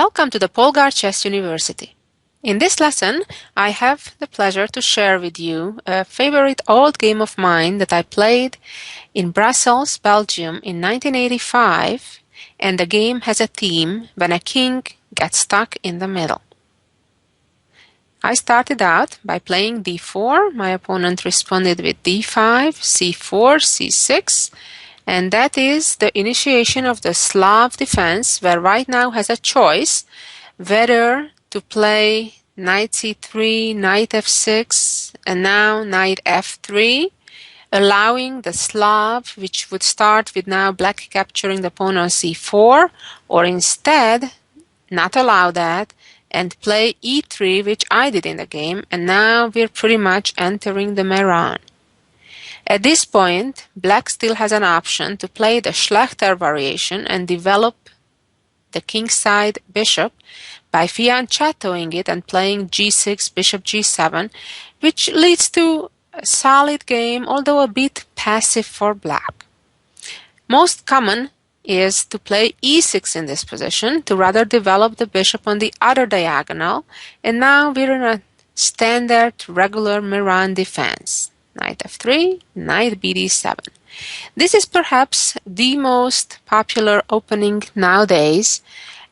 Welcome to the Polgar Chess University. In this lesson, I have the pleasure to share with you a favorite old game of mine that I played in Brussels, Belgium in 1985, and the game has a theme when a king gets stuck in the middle. I started out by playing d4, my opponent responded with d5, c4, c6, and that is the initiation of the Slav defense, where white now has a choice whether to play knight c3, knight f6, and now knight f3, allowing the Slav, which would start with now black capturing the pawn on c4, or instead not allow that and play e3, which I did in the game, and now we're pretty much entering the Meran. At this point, black still has an option to play the Schlechter variation and develop the kingside bishop by fianchettoing it and playing g6, bishop g7, which leads to a solid game, although a bit passive for black. Most common is to play e6 in this position to rather develop the bishop on the other diagonal, and now we're in a standard regular Meran defense. Knight f3, knight bd7. This is perhaps the most popular opening nowadays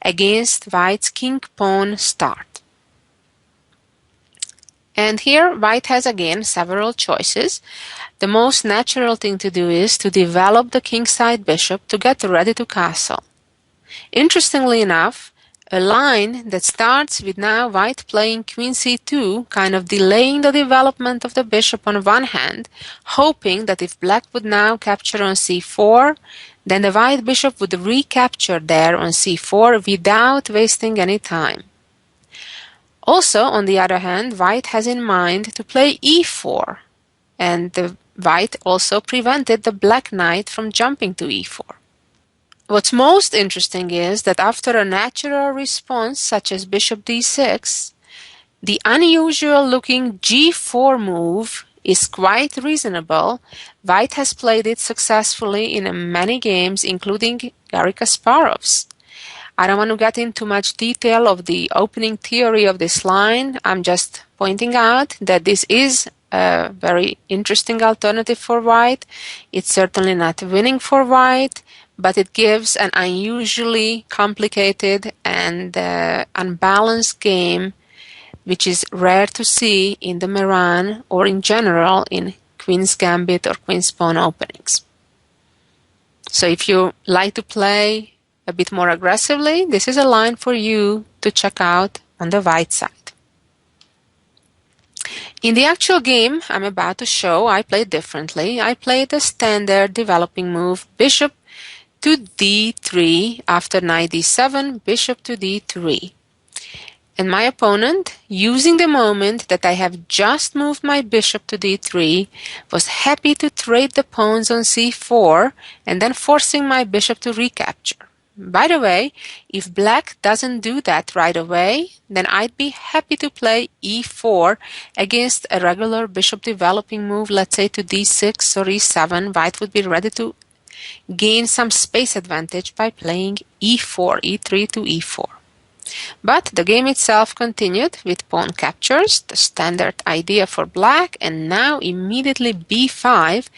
against white's king-pawn start. And here white has again several choices. The most natural thing to do is to develop the kingside bishop to get ready to castle. Interestingly enough, a line that starts with now white playing queen c2, kind of delaying the development of the bishop on one hand, hoping that if black would now capture on c4, then the white bishop would recapture there on c4 without wasting any time. Also, on the other hand, white has in mind to play e4, and the white also prevented the black knight from jumping to e4. What's most interesting is that after a natural response such as bishop d6, the unusual-looking g4 move is quite reasonable. White has played it successfully in many games, including Garry Kasparov's. I don't want to get into much detail of the opening theory of this line. I'm just pointing out that this is a very interesting alternative for white. It's certainly not winning for white, but it gives an unusually complicated and unbalanced game, which is rare to see in the Meran or in general in Queen's Gambit or Queen's Pawn openings. So if you like to play a bit more aggressively, this is a line for you to check out on the white side. In the actual game I'm about to show, I played differently. I played the standard developing move, bishop to d3 after knight d7, bishop to d3. And my opponent, using the moment that I have just moved my bishop to d3, was happy to trade the pawns on c4 and then forcing my bishop to recapture. By the way, if black doesn't do that right away, then I'd be happy to play e4 against a regular bishop developing move, let's say to d6 or e7. White would be ready to gain some space advantage by playing e4, e3 to e4. But the game itself continued with pawn captures, the standard idea for black, and now immediately b5,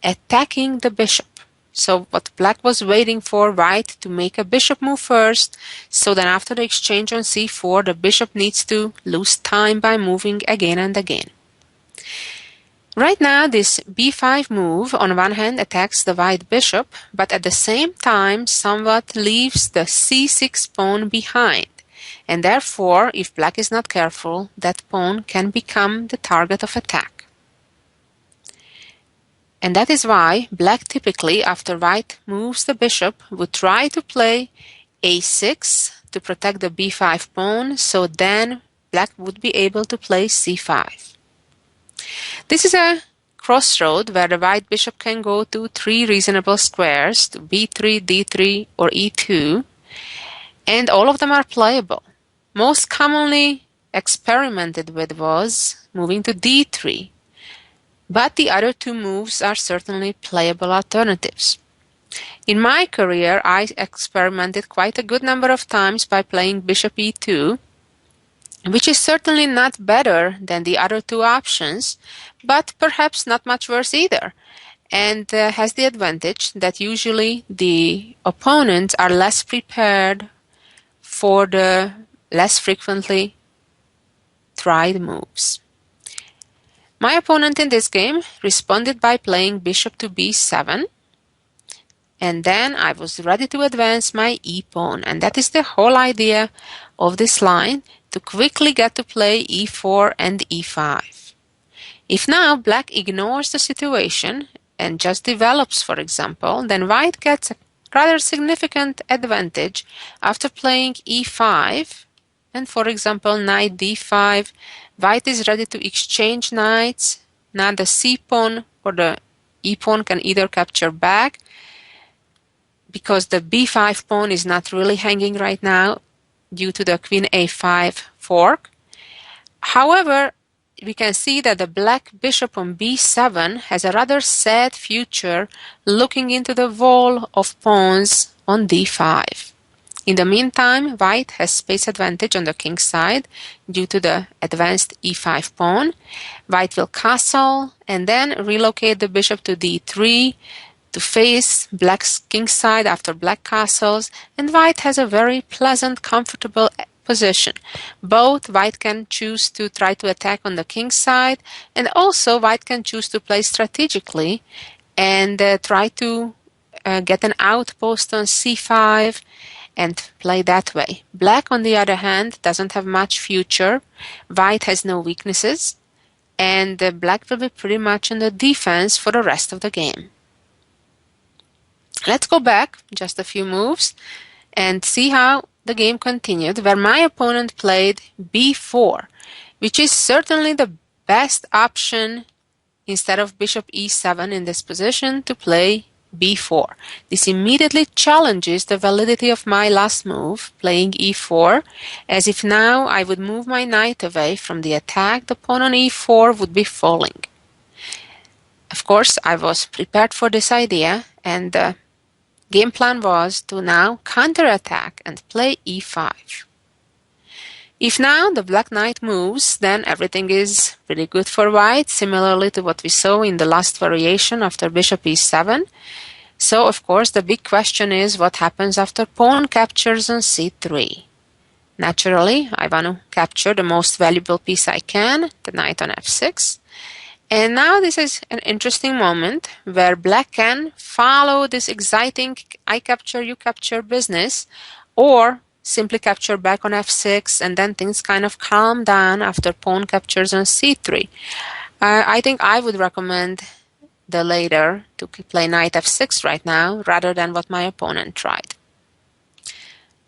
attacking the bishop. So what black was waiting for, white to make a bishop move first, so then after the exchange on c4, the bishop needs to lose time by moving again and again. Right now, this b5 move on one hand attacks the white bishop, but at the same time somewhat leaves the c6 pawn behind. And therefore, if black is not careful, that pawn can become the target of attack. And that is why black typically, after white moves the bishop, would try to play a6 to protect the b5 pawn, so then black would be able to play c5. This is a crossroad where the white bishop can go to three reasonable squares, to b3, d3, or e2, and all of them are playable. Most commonly experimented with was moving to d3, but the other two moves are certainly playable alternatives. In my career, I experimented quite a good number of times by playing bishop e2, which is certainly not better than the other two options, but perhaps not much worse either, and has the advantage that usually the opponents are less prepared for the less frequently tried moves. My opponent in this game responded by playing bishop to b7, and then I was ready to advance my e-pawn, and that is the whole idea of this line, to quickly get to play e4 and e5. If now black ignores the situation and just develops, for example, then white gets a rather significant advantage after playing e5, and for example knight d5, white is ready to exchange knights. Now the c-pawn or the e-pawn can either capture back, because the b5 pawn is not really hanging right now due to the queen a5 fork. However, we can see that the black bishop on b7 has a rather sad future looking into the wall of pawns on d5. In the meantime, white has space advantage on the king's side due to the advanced e5 pawn. White will castle and then relocate the bishop to d3 to face black's king's side after black castles, and white has a very pleasant, comfortable position. Both white can choose to try to attack on the king's side, and also white can choose to play strategically and try to get an outpost on c5 and play that way. Black, on the other hand, doesn't have much future. White has no weaknesses, and black will be pretty much on the defense for the rest of the game. Let's go back just a few moves and see how the game continued, where my opponent played b4, which is certainly the best option instead of bishop e7 in this position, to play b4. This immediately challenges the validity of my last move, playing e4, as if now I would move my knight away from the attack, the pawn on e4 would be falling. Of course, I was prepared for this idea, and the game plan was to now counterattack and play e5. If now the black knight moves, then everything is pretty good for white, similarly to what we saw in the last variation after bishop e7. So, of course, the big question is what happens after pawn captures on c3. Naturally, I want to capture the most valuable piece I can, the knight on f6. And now this is an interesting moment where black can follow this exciting I capture, you capture business, or simply capture back on f6, and then things kind of calm down after pawn captures on c3. I think I would recommend the later, to play knight f6 right now, rather than what my opponent tried.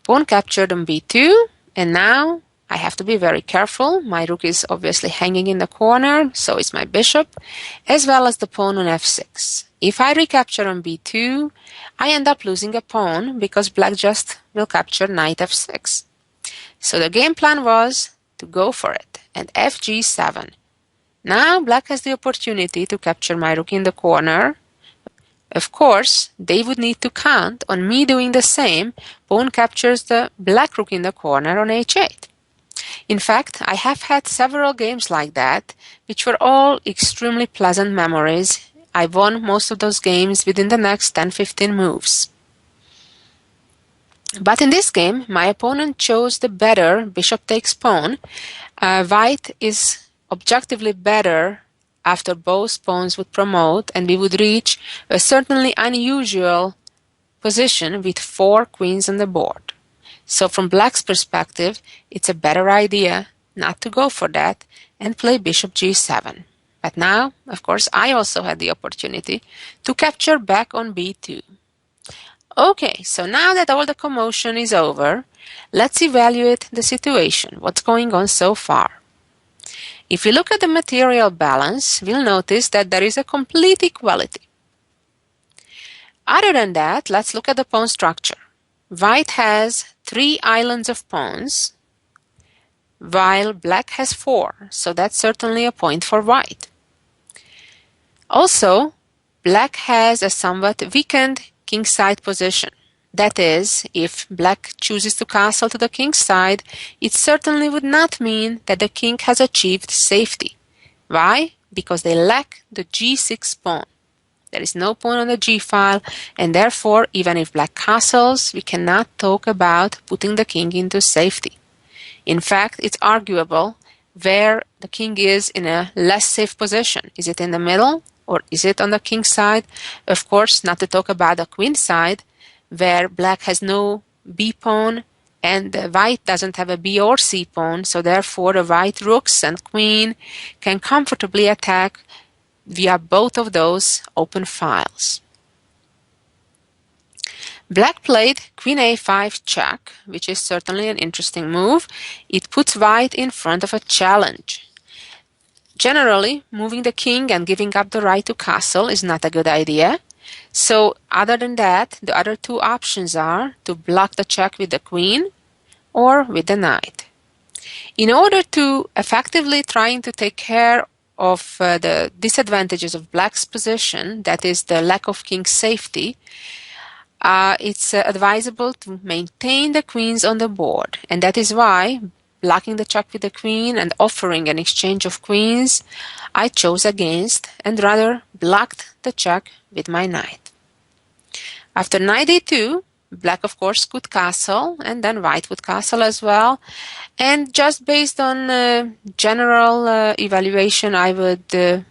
Pawn captured on b2, and now I have to be very careful. My rook is obviously hanging in the corner, so is my bishop, as well as the pawn on f6. If I recapture on b2, I end up losing a pawn because black just will capture knight f6. So the game plan was to go for it, and fg7. Now black has the opportunity to capture my rook in the corner. Of course, they would need to count on me doing the same. Pawn captures the black rook in the corner on h8. In fact, I have had several games like that, which were all extremely pleasant memories. I won most of those games within the next 10-15 moves. But in this game, my opponent chose the better bishop takes pawn. White is objectively better after both pawns would promote, and we would reach a certainly unusual position with 4 queens on the board. So from black's perspective, it's a better idea not to go for that and play bishop g7. But now, of course, I also had the opportunity to capture back on b2. Okay, so now that all the commotion is over, let's evaluate the situation, what's going on so far. If we look at the material balance, we'll notice that there is a complete equality. Other than that, let's look at the pawn structure. White has 3 islands of pawns, while black has 4, so that's certainly a point for white. Also, black has a somewhat weakened kingside position. That is, if black chooses to castle to the king's side, it certainly would not mean that the king has achieved safety. Why? Because they lack the g6 pawn. There is no pawn on the g-file, and therefore, even if black castles, we cannot talk about putting the king into safety. In fact, it's arguable where the king is in a less safe position. Is it in the middle, or is it on the king's side? Of course, not to talk about the queen side, where black has no b pawn and white doesn't have a b or c pawn, so therefore the white rooks and queen can comfortably attack via both of those open files. Black played queen a5 check, which is certainly an interesting move. It puts white in front of a challenge. Generally, moving the king and giving up the right to castle is not a good idea. So other than that, the other two options are to block the check with the queen or with the knight. In order to effectively trying to take care of the disadvantages of black's position, that is the lack of king safety, it's advisable to maintain the queens on the board. And that is why, blocking the check with the queen and offering an exchange of queens, I chose against and rather blocked the check with my knight. After knight a2, black of course could castle, and then white would castle as well. And just based on general evaluation, I would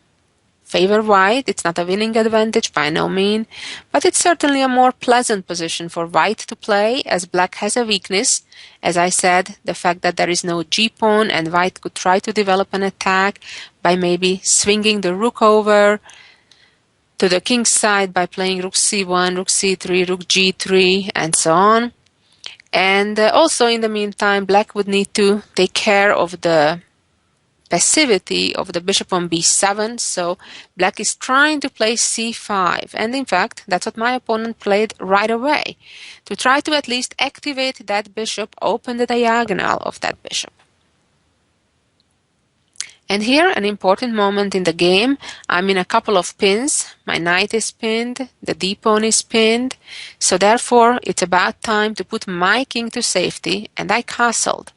favor white. It's not a winning advantage by no means, but it's certainly a more pleasant position for white to play, as black has a weakness. As I said, the fact that there is no g-pawn, and white could try to develop an attack by maybe swinging the rook over to the king's side by playing rook c1, rook c3, rook g3, and so on. And also in the meantime, black would need to take care of the passivity of the bishop on b7, so black is trying to play c5, and in fact that's what my opponent played right away, to try to at least activate that bishop, open the diagonal of that bishop. And here an important moment in the game. I'm in a couple of pins. My knight is pinned, the d-pawn is pinned, so therefore it's about time to put my king to safety, and I castled.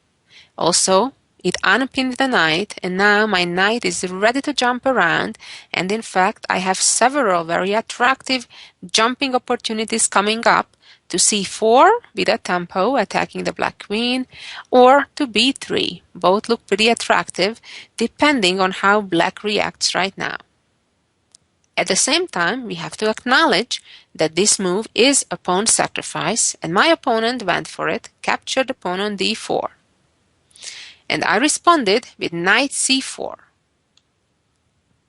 Also, it unpinned the knight, and now my knight is ready to jump around, and in fact I have several very attractive jumping opportunities coming up to c4 with a tempo attacking the black queen, or to b3. Both look pretty attractive depending on how black reacts right now. At the same time, we have to acknowledge that this move is a pawn sacrifice, and my opponent went for it, captured the pawn on d4. And I responded with knight c4,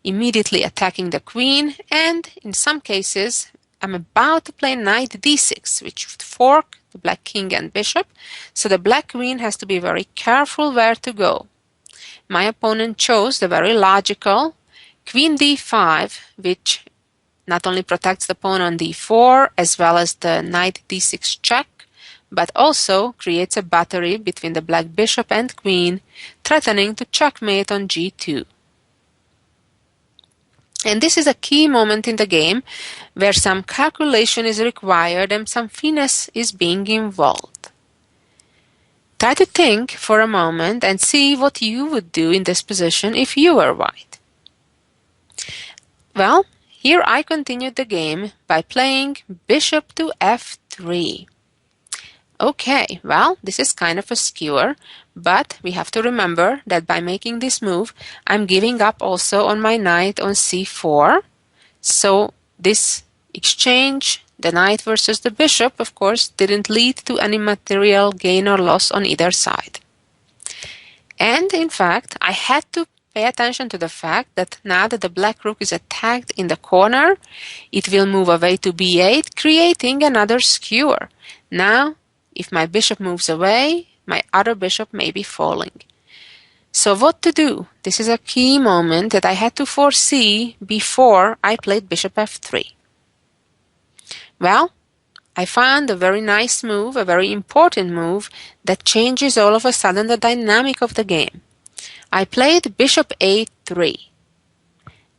immediately attacking the queen, and in some cases I'm about to play knight d6, which would fork the black king and bishop, so the black queen has to be very careful where to go. My opponent chose the very logical queen d5, which not only protects the pawn on d4 as well as the knight d6 check, but also creates a battery between the black bishop and queen, threatening to checkmate on g2. And this is a key moment in the game where some calculation is required and some finesse is being involved. Try to think for a moment and see what you would do in this position if you were white. Well, here I continued the game by playing bishop to f3. Okay, well, this is kind of a skewer, but we have to remember that by making this move, I'm giving up also on my knight on c4. So this exchange, the knight versus the bishop, of course, didn't lead to any material gain or loss on either side. And in fact, I had to pay attention to the fact that now that the black rook is attacked in the corner, it will move away to b8, creating another skewer. Now, if my bishop moves away, my other bishop may be falling. So what to do? This is a key moment that I had to foresee before I played bishop f3. Well, I found a very nice move, a very important move that changes all of a sudden the dynamic of the game. I played bishop a3.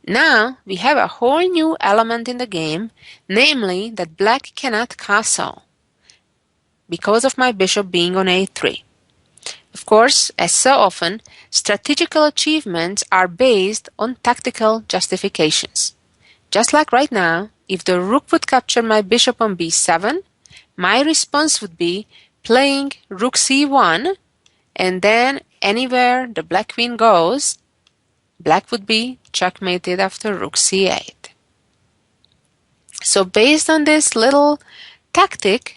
Now we have a whole new element in the game, namely that black cannot castle because of my bishop being on a3. Of course, as so often, strategical achievements are based on tactical justifications. Just like right now, if the rook would capture my bishop on b7, my response would be playing rook c1, and then anywhere the black queen goes, black would be checkmated after rook c8. So based on this little tactic,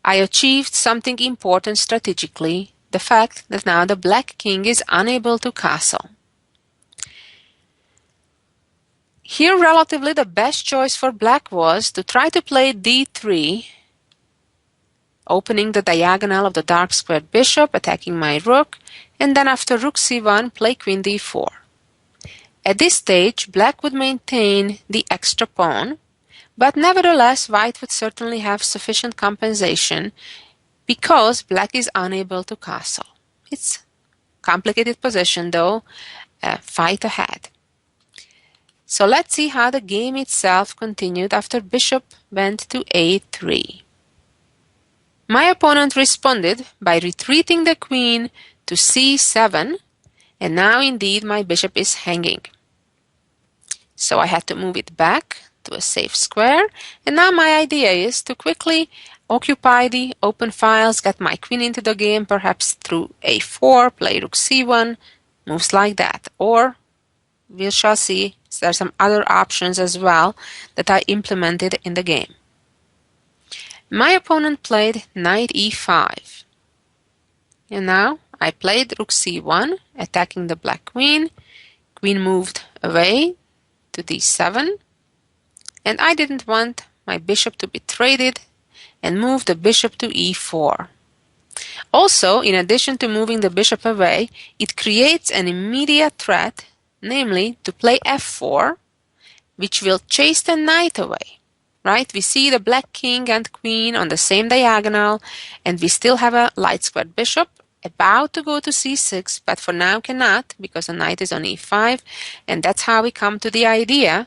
I achieved something important strategically, the fact that now the black king is unable to castle. Here relatively the best choice for black was to try to play d3, opening the diagonal of the dark squared bishop, attacking my rook, and then after rook c1 play queen d4. At this stage, black would maintain the extra pawn, but nevertheless white would certainly have sufficient compensation because black is unable to castle. It's a complicated position though, fight ahead. So let's see how the game itself continued after bishop went to a3. My opponent responded by retreating the queen to c7, and now indeed my bishop is hanging. So I had to move it back to a safe square, and now my idea is to quickly occupy the open files, get my queen into the game, perhaps through a4, play rook c1, moves like that. Or we shall see, there are some other options as well that I implemented in the game. My opponent played knight e5. And now I played rook c1, attacking the black queen. Queen moved away to d7. And I didn't want my bishop to be traded and moved the bishop to e4. Also, in addition to moving the bishop away, it creates an immediate threat, namely to play f4, which will chase the knight away. Right? We see the black king and queen on the same diagonal, and we still have a light squared bishop about to go to c6, but for now cannot because the knight is on e5, and that's how we come to the idea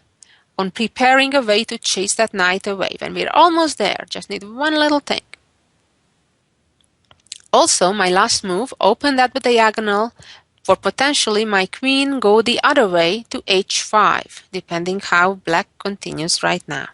on preparing a way to chase that knight away. When we're almost there, just need one little thing. Also, my last move opened up the diagonal for potentially my queen go the other way to h5, depending how black continues right now.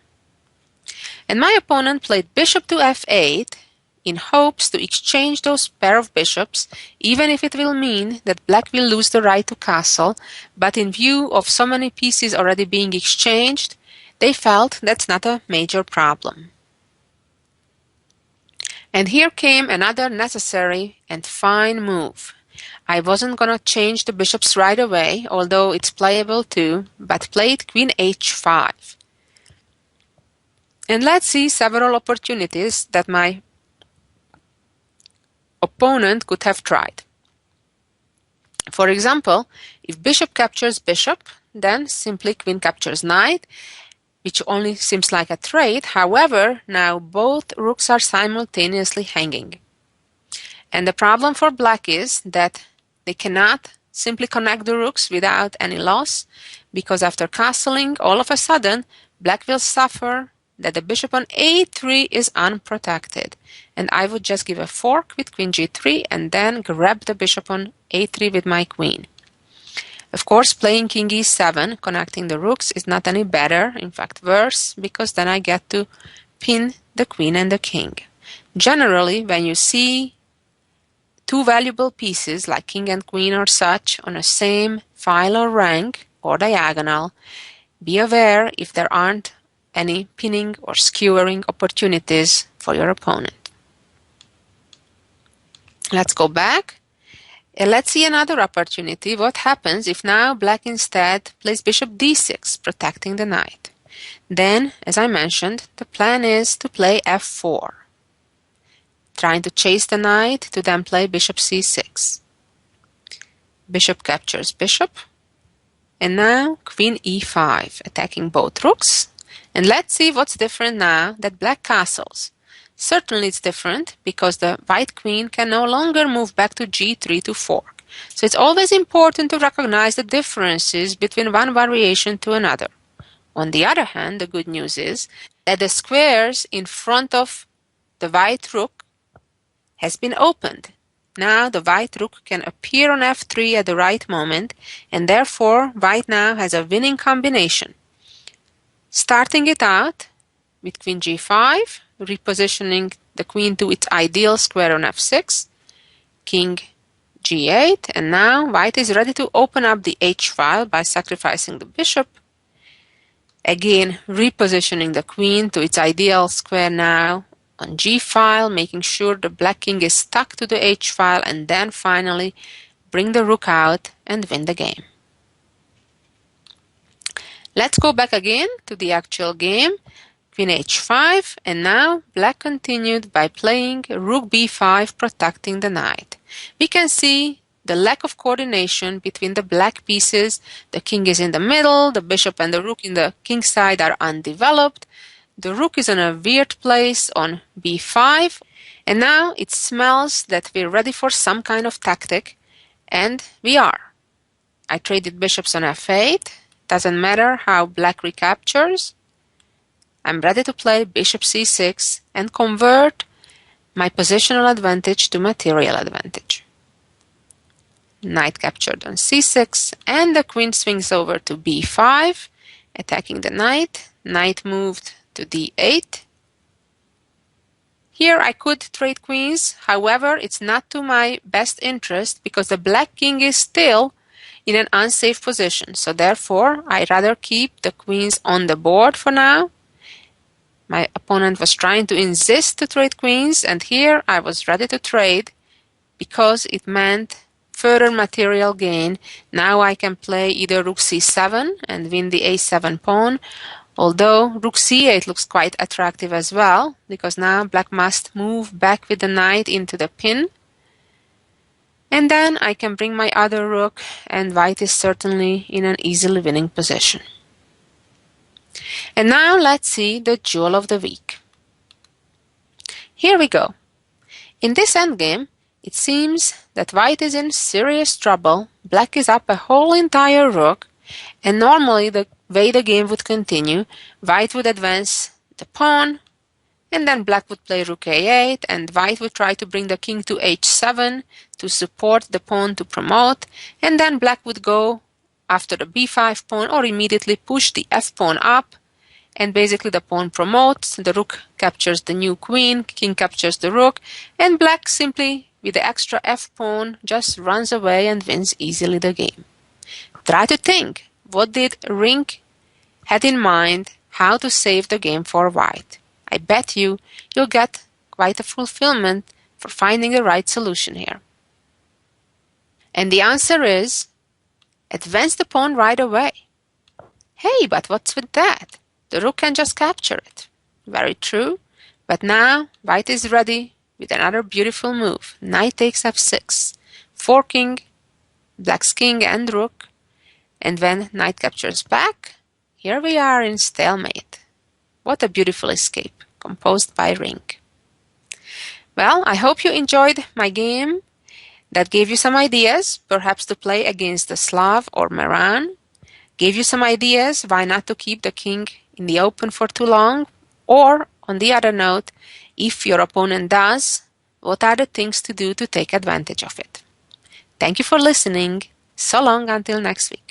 And my opponent played bishop to f8 in hopes to exchange those pair of bishops, even if it will mean that black will lose the right to castle, but in view of so many pieces already being exchanged, they felt that's not a major problem. And here came another necessary and fine move. I wasn't gonna change the bishops right away, although it's playable too, but played queen h5. And let's see several opportunities that my opponent could have tried. For example, if bishop captures bishop, then simply queen captures knight, which only seems like a trade. However, now both rooks are simultaneously hanging. And the problem for black is that they cannot simply connect the rooks without any loss, because after castling, all of a sudden, black will suffer that the bishop on a3 is unprotected. And I would just give a fork with queen g3 and then grab the bishop on a3 with my queen. Of course, playing king e7, connecting the rooks, is not any better, in fact worse, because then I get to pin the queen and the king. Generally, when you see two valuable pieces like king and queen or such on the same file or rank or diagonal, be aware if there aren't any pinning or skewering opportunities for your opponent. Let's go back and let's see another opportunity. What happens if now black instead plays bishop d6, protecting the knight? Then, as I mentioned, the plan is to play f4, trying to chase the knight to then play bishop c6. Bishop captures bishop, and now queen e5, attacking both rooks. And let's see what's different now that black castles. Certainly it's different because the white queen can no longer move back to g3 to fork. So it's always important to recognize the differences between one variation to another. On the other hand, the good news is that the squares in front of the white rook has been opened. Now the white rook can appear on f3 at the right moment, and therefore white now has a winning combination. Starting it out with queen g5, repositioning the queen to its ideal square on f6, king g8, and now white is ready to open up the h-file by sacrificing the bishop. Again, repositioning the queen to its ideal square now on g-file, making sure the black king is stuck to the h-file, and then finally bring the rook out and win the game. Let's go back again to the actual game. Queen h5, and now black continued by playing rook b5, protecting the knight. We can see the lack of coordination between the black pieces. The king is in the middle, the bishop and the rook in the king side are undeveloped. The rook is in a weird place on b5, and now it smells that we're ready for some kind of tactic, and we are. I traded bishops on f8. Doesn't matter how black recaptures. I'm ready to play bishop c6 and convert my positional advantage to material advantage. Knight captured on c6, and the queen swings over to b5, attacking the knight. Knight moved to d8. Here I could trade queens, however it's not to my best interest because the black king is still in an unsafe position, so therefore I'd rather keep the queens on the board for now. My opponent was trying to insist to trade queens, and here I was ready to trade because it meant further material gain. Now I can play either rook c7 and win the a7 pawn, although rook c8 looks quite attractive as well, because now black must move back with the knight into the pin. And then I can bring my other rook, and white is certainly in an easily winning position. And now let's see the jewel of the week. Here we go. In this endgame, it seems that white is in serious trouble. Black is up a whole entire rook, and normally the way the game would continue, white would advance the pawn, and then black would play rook a8, and white would try to bring the king to h7 to support the pawn to promote, and then black would go after the b5 pawn or immediately push the f pawn up, and basically the pawn promotes, the rook captures the new queen, king captures the rook, and black simply with the extra f pawn just runs away and wins easily the game. Try to think, what did Rink had in mind how to save the game for white? I bet you'll get quite a fulfillment for finding the right solution here. And the answer is, advance the pawn right away. Hey, but what's with that? The rook can just capture it. Very true, but now white is ready with another beautiful move. Knight takes f6, forking black's king and rook, and when knight captures back, here we are in stalemate. What a beautiful escape, composed by Rink. Well, I hope you enjoyed my game. That gave you some ideas, perhaps to play against the Slav or Maran. Gave you some ideas why not to keep the king in the open for too long, or on the other note, if your opponent does, what are the things to do to take advantage of it? Thank you for listening. So long until next week.